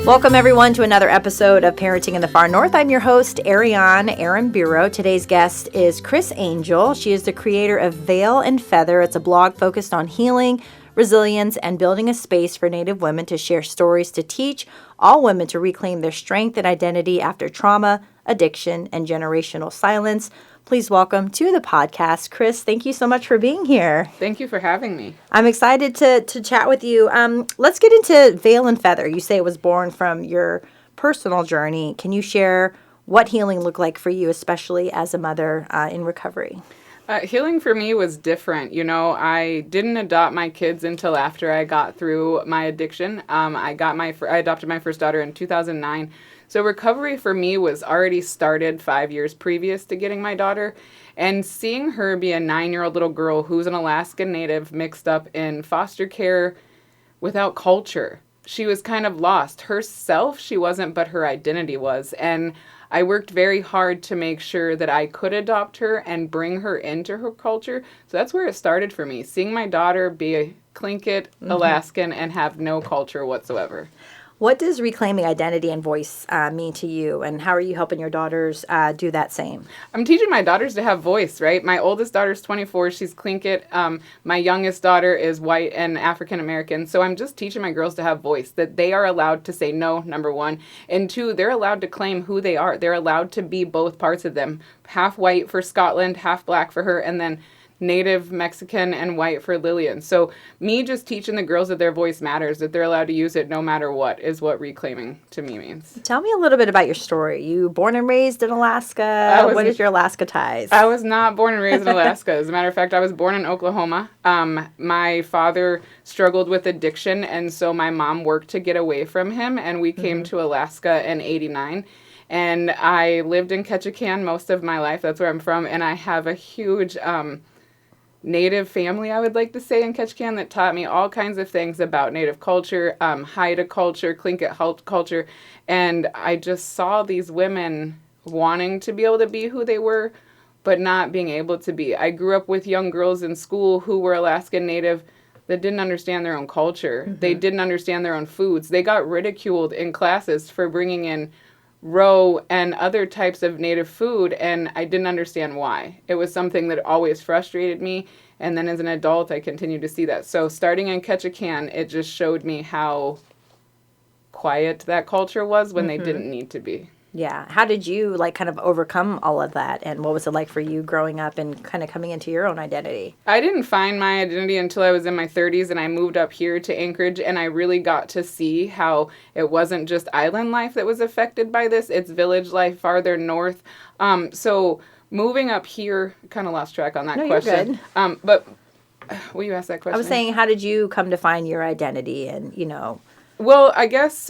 Welcome, everyone, to another episode of Parenting in the Far North. I'm your host, Aaron Bureau. Today's guest is Chris Angell. She is the creator of Veil and Feather. It's a blog focused on healing, resilience, and building a space for Native women to share stories to teach all women to reclaim their strength and identity after trauma, addiction, and generational silence. Please welcome to the podcast, Chris. Thank you so much for being here. Thank you for having me. I'm excited to chat with you. Let's get into Veil and Feather. You say it was born from your personal journey. Can you share what healing looked like for you, especially as a mother in recovery? Healing for me was different. You know, I didn't adopt my kids until after I got through my addiction. I adopted my first daughter in 2009. So recovery for me was already started 5 years previous to getting my daughter. And seeing her be a 9-year-old little girl who's an Alaskan Native mixed up in foster care without culture. She was kind of lost. Herself, she wasn't, but her identity was. And I worked very hard to make sure that I could adopt her and bring her into her culture. So that's where it started for me, seeing my daughter be a Tlingit Alaskan and have no culture whatsoever. What does reclaiming identity and voice mean to you, and how are you helping your daughters do that same? I'm teaching my daughters to have voice, right? My oldest daughter's 24. She's Tlingit. My youngest daughter is white and African American. So I'm just teaching my girls to have voice, that they are allowed to say no, number one. And two, they're allowed to claim who they are. They're allowed to be both parts of them. Half white for Scotland, half black for her, and then Native, Mexican, and white for Lillian. So me just teaching the girls that their voice matters, that they're allowed to use it no matter what, is what reclaiming to me means. Tell me a little bit about your story. You born and raised in Alaska. What is your Alaska ties? I was not born and raised in Alaska. As a matter of fact, I was born in Oklahoma. My father struggled with addiction, and so my mom worked to get away from him, and we came to Alaska in '89. And I lived in Ketchikan most of my life. That's where I'm from, and I have a huge Native family, I would like to say, in Ketchikan that taught me all kinds of things about Native culture, Haida culture, Tlingit culture, and I just saw these women wanting to be able to be who they were, but not being able to be. I grew up with young girls in school who were Alaskan Native that didn't understand their own culture. They didn't understand their own foods. They got ridiculed in classes for bringing in roe and other types of Native food, and I didn't understand why. It was something that always frustrated me, and then as an adult I continued to see that. So starting in Ketchikan, it just showed me how quiet that culture was when they didn't need to be. Yeah. How did you kind of overcome all of that, and what was it like for you growing up and kind of coming into your own identity? I didn't find my identity until I was in my 30s, and I moved up here to Anchorage, and I really got to see how it wasn't just island life that was affected by this, it's village life farther north. So moving up here, kind of lost track on that question. You're good. But will you ask that question? I was saying, how did you come to find your identity and, Well, I guess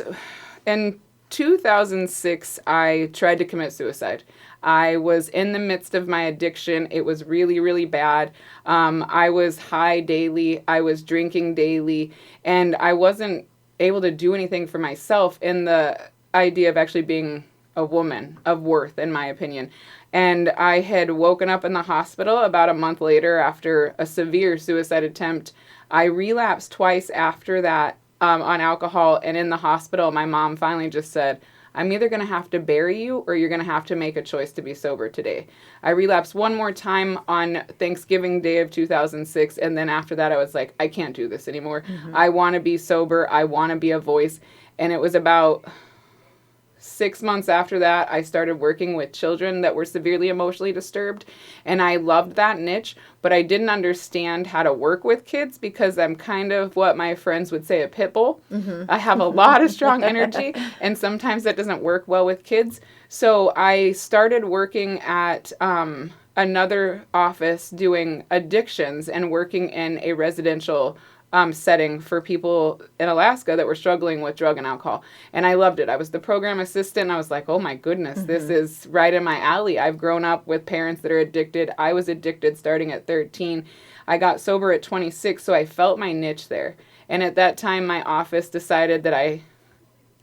in 2006, I tried to commit suicide. I was in the midst of my addiction. It was really, really bad. I was high daily. I was drinking daily. And I wasn't able to do anything for myself in the idea of actually being a woman of worth, in my opinion. And I had woken up in the hospital about a month later after a severe suicide attempt. I relapsed twice after that. On alcohol, and in the hospital, my mom finally just said, I'm either going to have to bury you or you're going to have to make a choice to be sober today. I relapsed one more time on Thanksgiving Day of 2006, and then after that I was like, I can't do this anymore. I want to be sober. I want to be a voice. And it was about 6 months after that, I started working with children that were severely emotionally disturbed, and I loved that niche, but I didn't understand how to work with kids because I'm kind of what my friends would say a pit bull. I have a lot of strong energy, and sometimes that doesn't work well with kids. So I started working at another office doing addictions and working in a residential setting for people in Alaska that were struggling with drug and alcohol. And I loved it. I was the program assistant. I was like, oh my goodness, this is right in my alley. I've grown up with parents that are addicted. I was addicted starting at 13. I got sober at 26, so I felt my niche there. And at that time, my office decided that I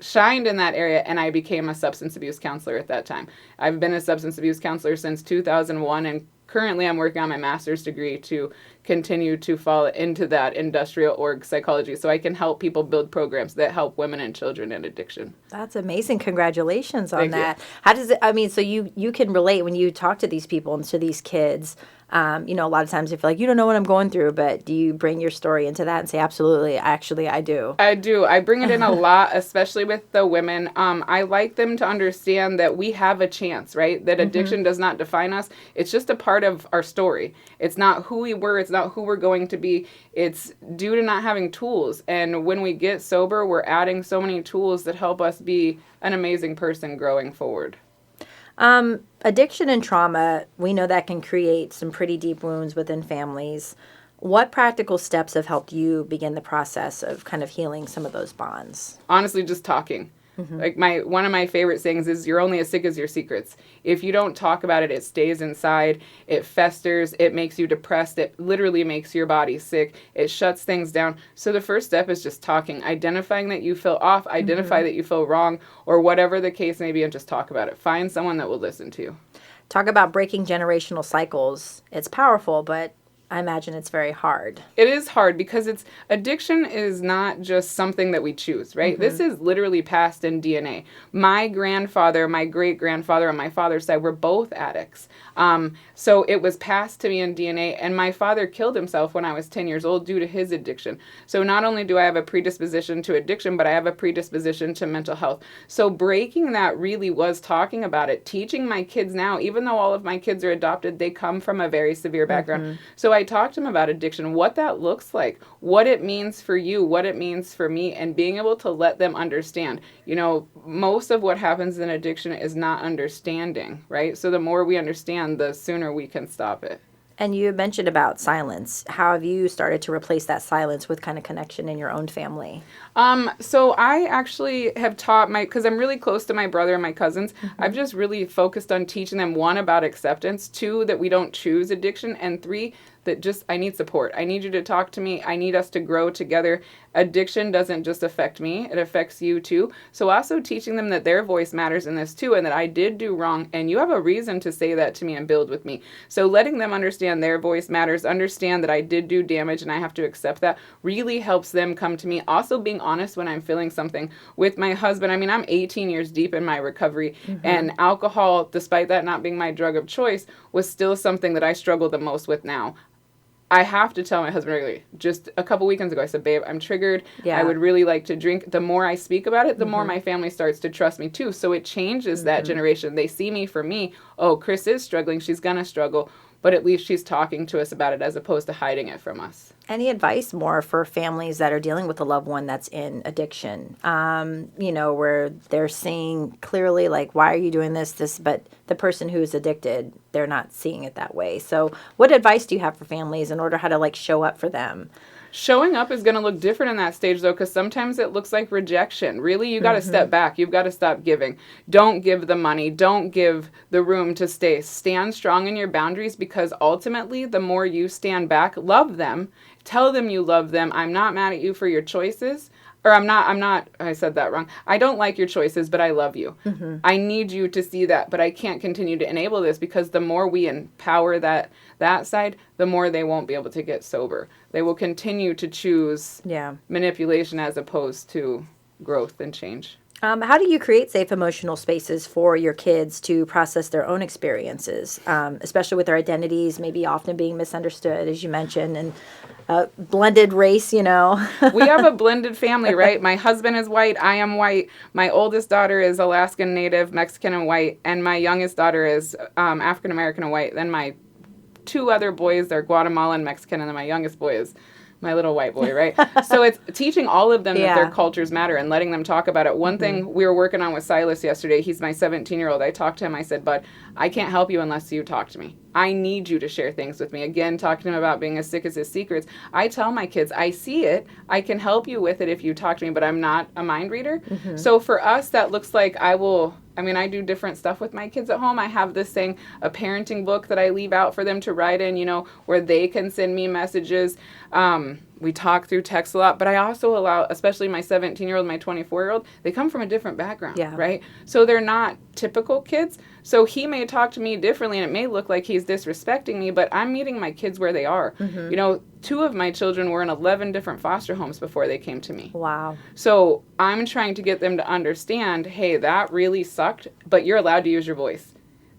shined in that area, and I became a substance abuse counselor at that time. I've been a substance abuse counselor since 2001 and currently I'm working on my master's degree to continue to fall into that industrial org psychology so I can help people build programs that help women and children in addiction. That's amazing. Congratulations on Thank you. that. How does it, I mean, so you can relate when you talk to these people and to these kids. A lot of times they feel like you don't know what I'm going through, but do you bring your story into that and say, absolutely, actually, I do? I do. I bring it in a lot, especially with the women. I like them to understand that we have a chance, right? That addiction does not define us. It's just a part of our story. It's not who we were. It's not who we're going to be. It's due to not having tools. And when we get sober, we're adding so many tools that help us be an amazing person growing forward. Addiction and trauma, we know that can create some pretty deep wounds within families. What practical steps have helped you begin the process of kind of healing some of those bonds? Honestly, just talking. Like one of my favorite sayings is, you're only as sick as your secrets. If you don't talk about it, it stays inside, it festers, it makes you depressed, it literally makes your body sick, it shuts things down. So the first step is just talking, identifying that you feel off, identify that you feel wrong, or whatever the case may be, and just talk about it. Find someone that will listen to you. Talk about breaking generational cycles. It's powerful, but I imagine it's very hard. It is hard because addiction is not just something that we choose, right? This is literally passed in DNA. My grandfather, my great-grandfather on my father's side were both addicts. So it was passed to me in DNA, and my father killed himself when I was 10 years old due to his addiction. So not only do I have a predisposition to addiction, but I have a predisposition to mental health. So breaking that really was talking about it, teaching my kids now, even though all of my kids are adopted, they come from a very severe background. So I talked to them about addiction, what that looks like, what it means for you, what it means for me, and being able to let them understand. Most of what happens in addiction is not understanding, right? So the more we understand, the sooner we can stop it. And you mentioned about silence. How have you started to replace that silence with kind of connection in your own family? So I actually have taught because I'm really close to my brother and my cousins, I've just really focused on teaching them, 1, about acceptance, 2, that we don't choose addiction, and 3, that just, I need support. I need you to talk to me. I need us to grow together. Addiction doesn't just affect me, it affects you too. So also teaching them that their voice matters in this too, and that I did do wrong, and you have a reason to say that to me and build with me. So letting them understand their voice matters, understand that I did do damage and I have to accept that, really helps them come to me. Also being honest when I'm feeling something. With my husband, I mean, I'm 18 years deep in my recovery, and alcohol, despite that not being my drug of choice, was still something that I struggle the most with now. I have to tell my husband regularly. Just a couple weekends ago, I said, babe, I'm triggered. Yeah. I would really like to drink. The more I speak about it, the more my family starts to trust me too. So it changes that generation. They see me for me. Oh, Chris is struggling. She's going to struggle. But at least she's talking to us about it as opposed to hiding it from us. Any advice more for families that are dealing with a loved one that's in addiction? Where they're seeing clearly, like, why are you doing this, but the person who's addicted, they're not seeing it that way. So what advice do you have for families in order how to, show up for them? Showing up is going to look different in that stage, though, because sometimes it looks like rejection. Really, you got to step back. You've got to stop giving. Don't give the money. Don't give the room to stay. Stand strong in your boundaries, because ultimately, the more you stand back, love them, tell them you love them. I'm not mad at you for your choices. Or I said that wrong. I don't like your choices, but I love you. I need you to see that, but I can't continue to enable this, because the more we empower that side, the more they won't be able to get sober. They will continue to choose manipulation as opposed to growth and change. How do you create safe emotional spaces for your kids to process their own experiences, especially with their identities, maybe often being misunderstood, as you mentioned, and blended race, We have a blended family, right? My husband is white. I am white. My oldest daughter is Alaskan Native, Mexican and white. And my youngest daughter is African American and white. Then my 2 other boys are Guatemalan, Mexican, and then my youngest boy is my little white boy, right? So it's teaching all of them that their cultures matter and letting them talk about it. One thing we were working on with Silas yesterday, he's my 17-year-old. I talked to him. I said, bud, I can't help you unless you talk to me. I need you to share things with me. Again, talking to him about being as sick as his secrets. I tell my kids, I see it. I can help you with it if you talk to me, but I'm not a mind reader. So for us, that looks like I do different stuff with my kids at home. I have this thing, a parenting book that I leave out for them to write in, where they can send me messages. We talk through text a lot, but I also allow, especially my 17-year-old, my 24-year-old, they come from a different background, right? So they're not typical kids. So he may talk to me differently and it may look like he's disrespecting me, but I'm meeting my kids where they are. Mm-hmm. You know, 2 of my children were in 11 different foster homes before they came to me. Wow. So I'm trying to get them to understand, hey, that really sucked, but you're allowed to use your voice.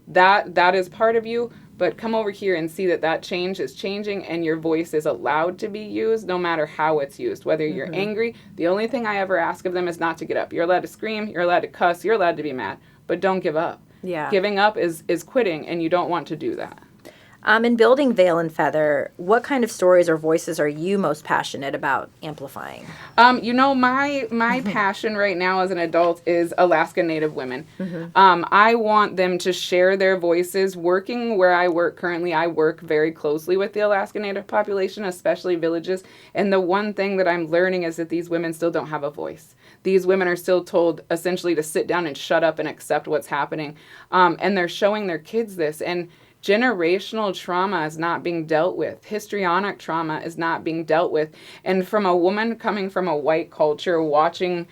That is part of you, but come over here and see that change is changing and your voice is allowed to be used no matter how it's used. Whether you're angry, the only thing I ever ask of them is not to get up. You're allowed to scream, you're allowed to cuss, you're allowed to be mad, but don't give up. Yeah. Giving up is quitting, and you don't want to do that. In building Veil and Feather, what kind of stories or voices are you most passionate about amplifying? You know, my passion right now as an adult is Alaska Native women. I want them to share their voices. Working where I work currently, I work very closely with the Alaska Native population, especially villages. And the one thing that I'm learning is that these women still don't have a voice. These women are still told essentially to sit down and shut up and accept what's happening. And they're showing their kids this. And generational trauma is not being dealt with. Histrionic trauma is not being dealt with. And from a woman coming from a white culture, watching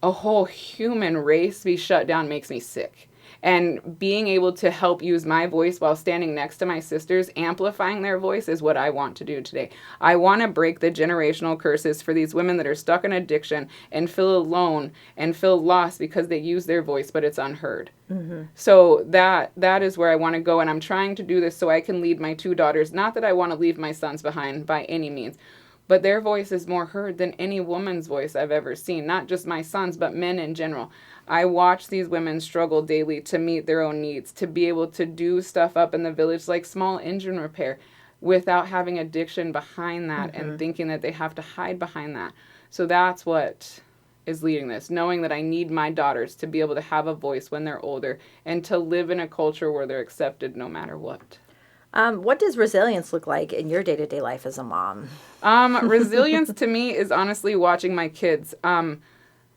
a whole human race be shut down makes me sick. And being able to help use my voice while standing next to my sisters, amplifying their voice, is what I want to do today. I want to break the generational curses for these women that are stuck in addiction and feel alone and feel lost because they use their voice, but it's unheard. So that is where I want to go, and I'm trying to do this so I can lead my 2 daughters. Not that I want to leave my sons behind by any means, but their voice is more heard than any woman's voice I've ever seen. Not just my sons, but men in general. I watch these women struggle daily to meet their own needs, to be able to do stuff up in the village like small engine repair without having addiction behind that and thinking that they have to hide behind that. So that's what is leading this, knowing that I need my daughters to be able to have a voice when they're older and to live in a culture where they're accepted no matter what. What does resilience look like in your day-to-day life as a mom? Resilience to me is honestly watching my kids.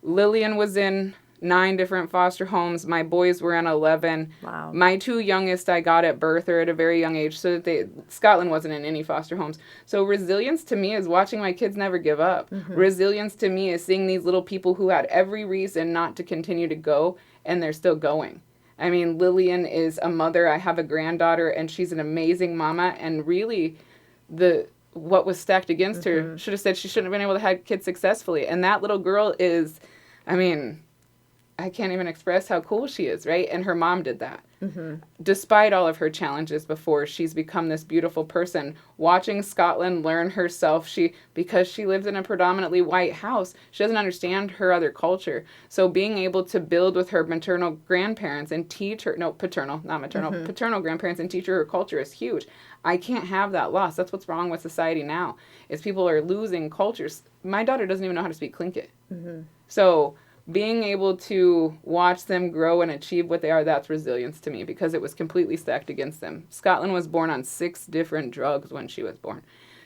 Lillian was in 9 different foster homes. My boys were in 11. Wow. My 2 youngest I got at birth or at a very young age, so that Scotland wasn't in any foster homes. So resilience to me is watching my kids never give up. Resilience to me is seeing these little people who had every reason not to continue to go, and they're still going. I mean, Lillian is a mother. I have a granddaughter, and she's an amazing mama. And really, what was stacked against her should have said she shouldn't have been able to have kids successfully. And that little girl is, I mean, I can't even express how cool she is, right? And her mom did that. Despite all of her challenges before, she's become this beautiful person. Watching Scotland learn herself, because she lives in a predominantly white house, she doesn't understand her other culture. So being able to build with her maternal grandparents and teach her, no, paternal, not maternal, paternal grandparents and teach her culture is huge. I can't have that loss. That's what's wrong with society now, is people are losing cultures. My daughter doesn't even know how to speak Tlingit. So being able to watch them grow and achieve what they are, that's resilience to me, because it was completely stacked against them. Scotland was born on 6 different drugs when she was born.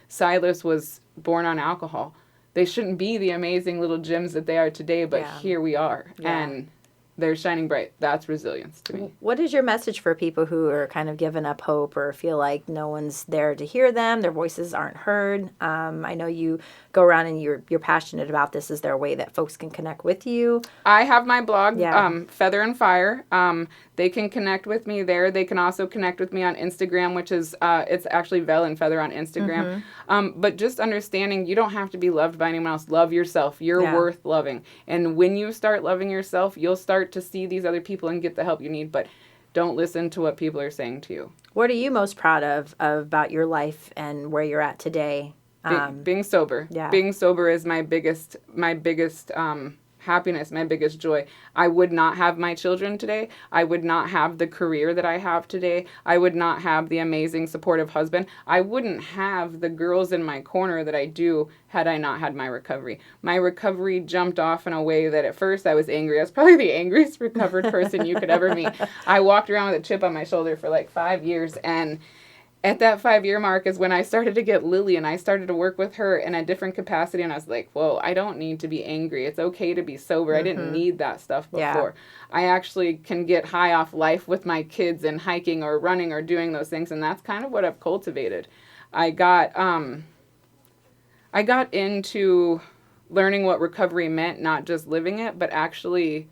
Silas was born on alcohol. They shouldn't be the amazing little gems that they are today, but here we are. And they're shining bright. That's resilience to me. What is your message for people who are kind of giving up hope or feel like no one's there to hear them, their voices aren't heard? I know you go around and you're passionate about this. Is there a way that folks can connect with you? I have my blog, Feather and Fire. They can connect with me there. They can also connect with me on Instagram, which is, it's actually Veil and Feather on Instagram. But just understanding you don't have to be loved by anyone else. Love yourself. You're worth loving. And when you start loving yourself, you'll start to see these other people and get the help you need. But don't listen to what people are saying to you. What are you most proud of about your life and where you're at today? Being sober. Being sober is my biggest happiness, my biggest joy. I would not have my children today. I would not have the career that I have today. I would not have the amazing supportive husband. I wouldn't have the girls in my corner that I do had I not had my recovery. My recovery jumped off in a way that at first I was angry. I was probably the angriest recovered person you could ever meet. I walked around with a chip on my shoulder for like 5 years, and at that 5-year mark is when I started to get Lily, and I started to work with her in a different capacity. And I was like, whoa, I don't need to be angry. It's okay to be sober. I didn't need that stuff before. I actually can get high off life with my kids and hiking or running or doing those things. And that's kind of what I've cultivated. I got into learning what recovery meant, not just living it, but actually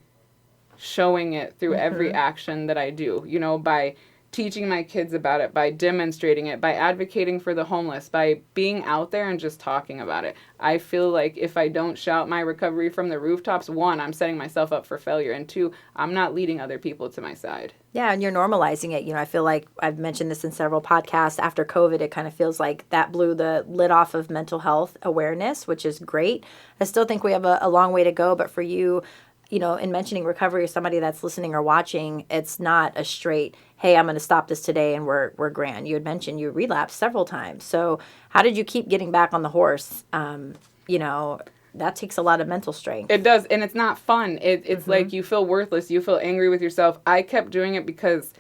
showing it through every action that I do, you know, by teaching my kids about it, by demonstrating it, by advocating for the homeless, by being out there and just talking about it. I feel like if I don't shout my recovery from the rooftops, one, I'm setting myself up for failure, and two, I'm not leading other people to my side. Yeah, and you're normalizing it. You know, I feel like I've mentioned this in several podcasts. After COVID, it kind of feels like that blew the lid off of mental health awareness, which is great. I still think we have a long way to go, but for you, you know, in mentioning recovery or somebody that's listening or watching, it's not a straight, hey, I'm going to stop this today and we're grand. You had mentioned you relapsed several times. So how did you keep getting back on the horse? You know, that takes a lot of mental strength. It does, and it's not fun. It's like you feel worthless. You feel angry with yourself. I kept doing it because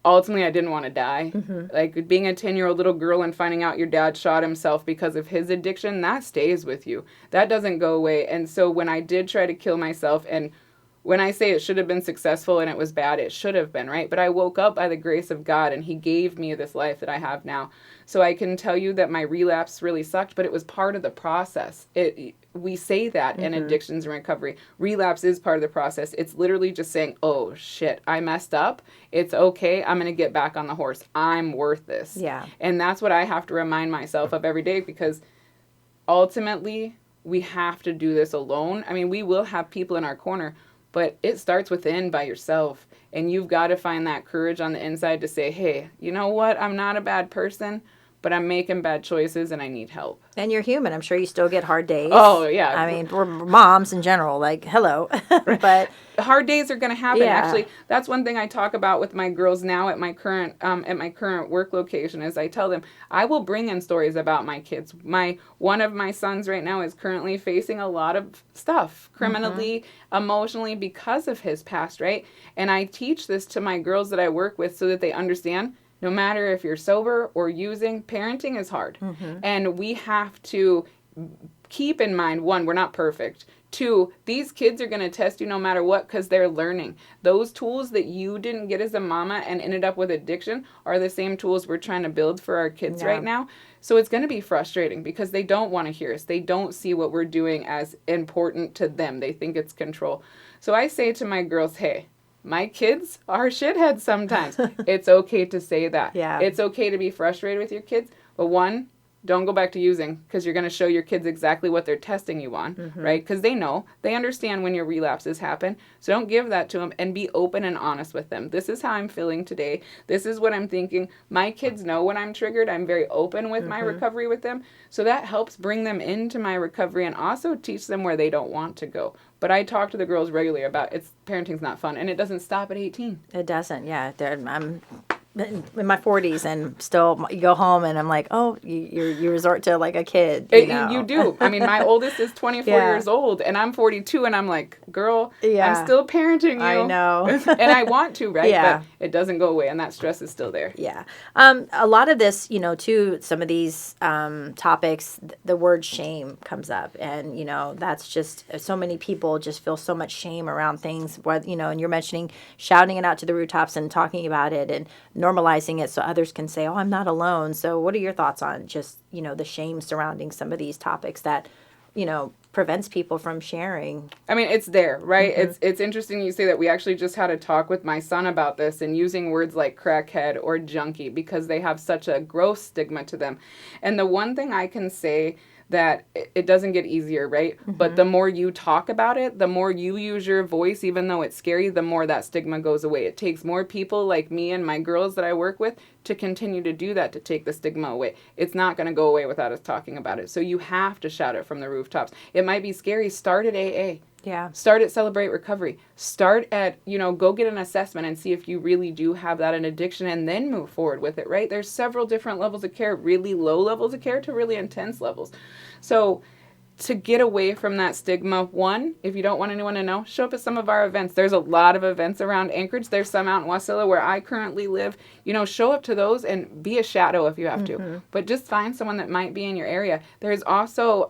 ultimately I didn't want to die. Like being a 10-year-old little girl and finding out your dad shot himself because of his addiction, that stays with you. That doesn't go away. And so when I did try to kill myself, and when I say it should have been successful and it was bad, it should have been, right? But I woke up by the grace of God, and he gave me this life that I have now. So I can tell you that my relapse really sucked, but it was part of the process. We say that in addictions and recovery. Relapse is part of the process. It's literally just saying, oh, shit, I messed up. It's okay. I'm going to get back on the horse. I'm worth this. Yeah. And that's what I have to remind myself of every day, because ultimately we have to do this alone. I mean, we will have people in our corner, but it starts within by yourself. And you've got to find that courage on the inside to say, hey, you know what? I'm not a bad person, but I'm making bad choices and I need help. And you're human. I'm sure you still get hard days. Oh, yeah. I mean, we're moms in general, like, hello. But hard days are going to happen. Yeah. Actually, that's one thing I talk about with my girls now at my current work location, is I tell them I will bring in stories about my kids. One of my sons right now is currently facing a lot of stuff criminally, emotionally, because of his past, right? And I teach this to my girls that I work with so that they understand, no matter if you're sober or using, parenting is hard. And we have to keep in mind, one, we're not perfect. Two, these kids are going to test you no matter what, because they're learning. Those tools that you didn't get as a mama and ended up with addiction are the same tools we're trying to build for our kids right now. So it's going to be frustrating because they don't want to hear us. They don't see what we're doing as important to them. They think it's control. So I say to my girls, hey, my kids are shitheads sometimes. It's okay to say that. Yeah. It's okay to be frustrated with your kids. But one, don't go back to using, because you're going to show your kids exactly what they're testing you on, right? Because they know, they understand when your relapses happen. So don't give that to them, and be open and honest with them. This is how I'm feeling today. This is what I'm thinking. My kids know when I'm triggered. I'm very open with my recovery with them. So that helps bring them into my recovery and also teach them where they don't want to go. But I talk to the girls regularly about parenting's not fun, and it doesn't stop at 18. it doesn't. Yeah. I'm in my 40s and still you go home and I'm like, oh, you resort to like a kid. You do. I mean, my oldest is 24 Yeah. years old and I'm 42, and I'm like, girl, Yeah. I'm still parenting you. I know. And I want to, right? Yeah. But it doesn't go away, and that stress is still there. Yeah. A lot of this, too, some of these topics, the word shame comes up. And, that's just so many people just feel so much shame around things, and you're mentioning shouting it out to the rooftops and talking about it and normalizing it so others can say, oh, I'm not alone. So what are your thoughts on just, the shame surrounding some of these topics that, prevents people from sharing? I mean, it's there, right? It's interesting you say that. We actually just had a talk with my son about this, and using words like crackhead or junkie because they have such a gross stigma to them. And the one thing I can say that it doesn't get easier, right? But the more you talk about it, the more you use your voice, even though it's scary, the more that stigma goes away. It takes more people like me and my girls that I work with to continue to do that, to take the stigma away. It's not going to go away without us talking about it. So you have to shout it from the rooftops. It might be scary. Start at AA. Yeah. Start at Celebrate Recovery. Start at, go get an assessment and see if you really do have that an addiction, and then move forward with it, right? There's several different levels of care, really low levels of care to really intense levels. So to get away from that stigma, one, if you don't want anyone to know, show up at some of our events. There's a lot of events around Anchorage. There's some out in Wasilla where I currently live. Show up to those and be a shadow if you have to. But just find someone that might be in your area. There's also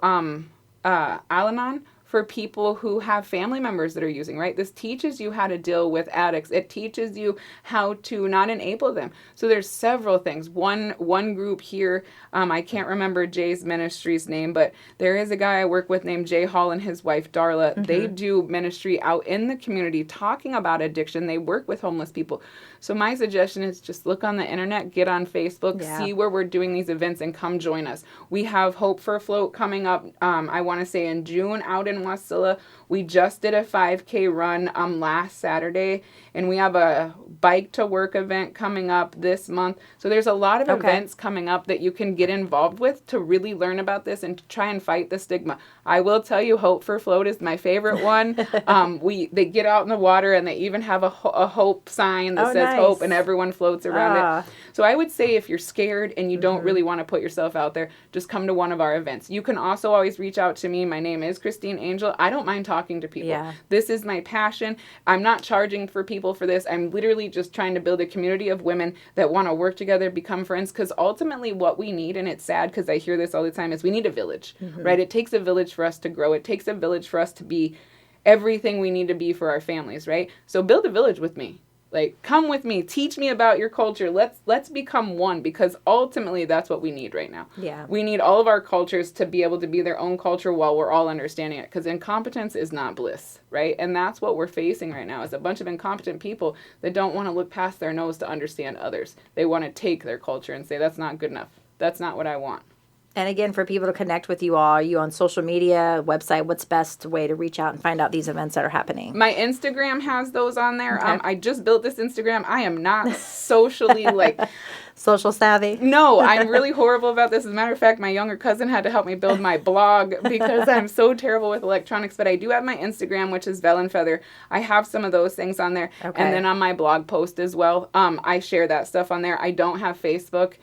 Al-Anon for people who have family members that are using, right? This teaches you how to deal with addicts. It teaches you how to not enable them. So there's several things. One group here, I can't remember Jay's ministry's name, but there is a guy I work with named Jay Hall and his wife Darla. Mm-hmm. They do ministry out in the community talking about addiction. They work with homeless people. So my suggestion is just look on the internet, get on Facebook, see where we're doing these events, and come join us. We have Hope for a Float coming up, I want to say in June out in Wasilla. We just did a 5K run last Saturday, and we have a bike to work event coming up this month. So there's a lot of events coming up that you can get involved with to really learn about this and to try and fight the stigma. I will tell you, Hope for Float is my favorite one. They get out in the water, and they even have a hope sign that says hope, and everyone floats around it. So I would say if you're scared and you don't really want to put yourself out there, just come to one of our events. You can also always reach out to me. My name is Christine Angell. I don't mind talking to people. Yeah. This is my passion. I'm not charging for people for this. I'm literally just trying to build a community of women that want to work together, become friends, because ultimately what we need, and it's sad because I hear this all the time, is we need a village, right? It takes a village for us to grow. It takes a village for us to be everything we need to be for our families, right? So build a village with me. Like, come with me, teach me about your culture. Let's become one, because ultimately that's what we need right now. Yeah. We need all of our cultures to be able to be their own culture while we're all understanding it, because incompetence is not bliss, right? And that's what we're facing right now, is a bunch of incompetent people that don't want to look past their nose to understand others. They want to take their culture and say, that's not good enough. That's not what I want. And again, for people to connect with you all, are you on social media, website? What's best way to reach out and find out these events that are happening? My Instagram has those on there. Okay. I just built this Instagram. I am not socially social savvy. No, I'm really horrible about this. As a matter of fact, my younger cousin had to help me build my blog because I'm so terrible with electronics. But I do have my Instagram, which is Veil and Feather. I have some of those things on there. Okay. And then on my blog post as well, I share that stuff on there. I don't have Facebook.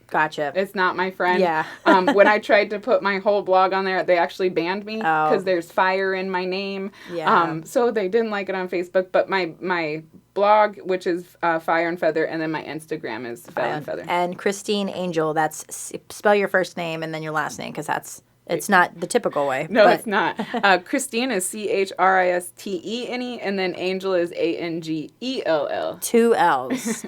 Gotcha. It's not my friend. Yeah. When I tried to put my whole blog on there, they actually banned me because there's fire in my name. Yeah. So they didn't like it on Facebook. But my blog, which is Fire and Feather, and then my Instagram is Veil and Feather. And Christine Angell, that's spell your first name and then your last name, because it's not the typical way. No, it's not. Christine is Chrisistene, and then Angel is Angell. 2 L's.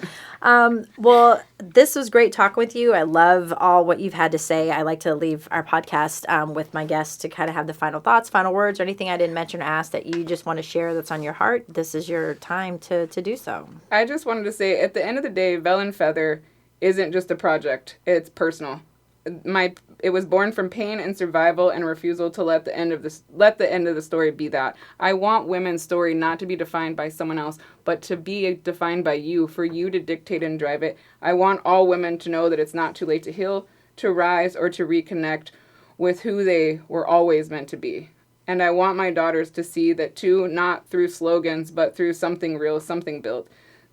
Well, this was great talking with you. I love all what you've had to say. I like to leave our podcast with my guests to kind of have the final thoughts, final words, or anything I didn't mention or ask that you just want to share that's on your heart. This is your time to do so. I just wanted to say, at the end of the day, Veil and Feather isn't just a project. It's personal. It was born from pain and survival and refusal to let the end of the story be that. I want women's story not to be defined by someone else, but to be defined by you, for you to dictate and drive it. I want all women to know that it's not too late to heal, to rise, or to reconnect with who they were always meant to be. And I want my daughters to see that too, not through slogans, but through something real, something built.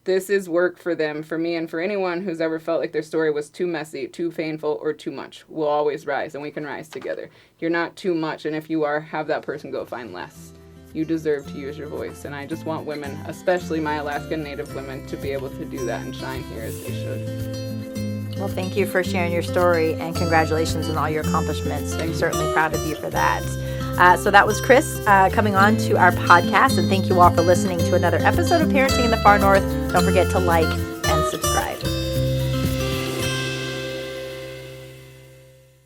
This is work for them, for me, and for anyone who's ever felt like their story was too messy, too painful, or too much. We'll always rise, and we can rise together. You're not too much, and if you are, have that person go find less. You deserve to use your voice, and I just want women, especially my Alaskan Native women, to be able to do that and shine here as they should. Well, thank you for sharing your story, and congratulations on all your accomplishments. I'm certainly proud of you for that. So that was Chris coming on to our podcast, and thank you all for listening to another episode of Parenting in the Far North. Don't forget to like,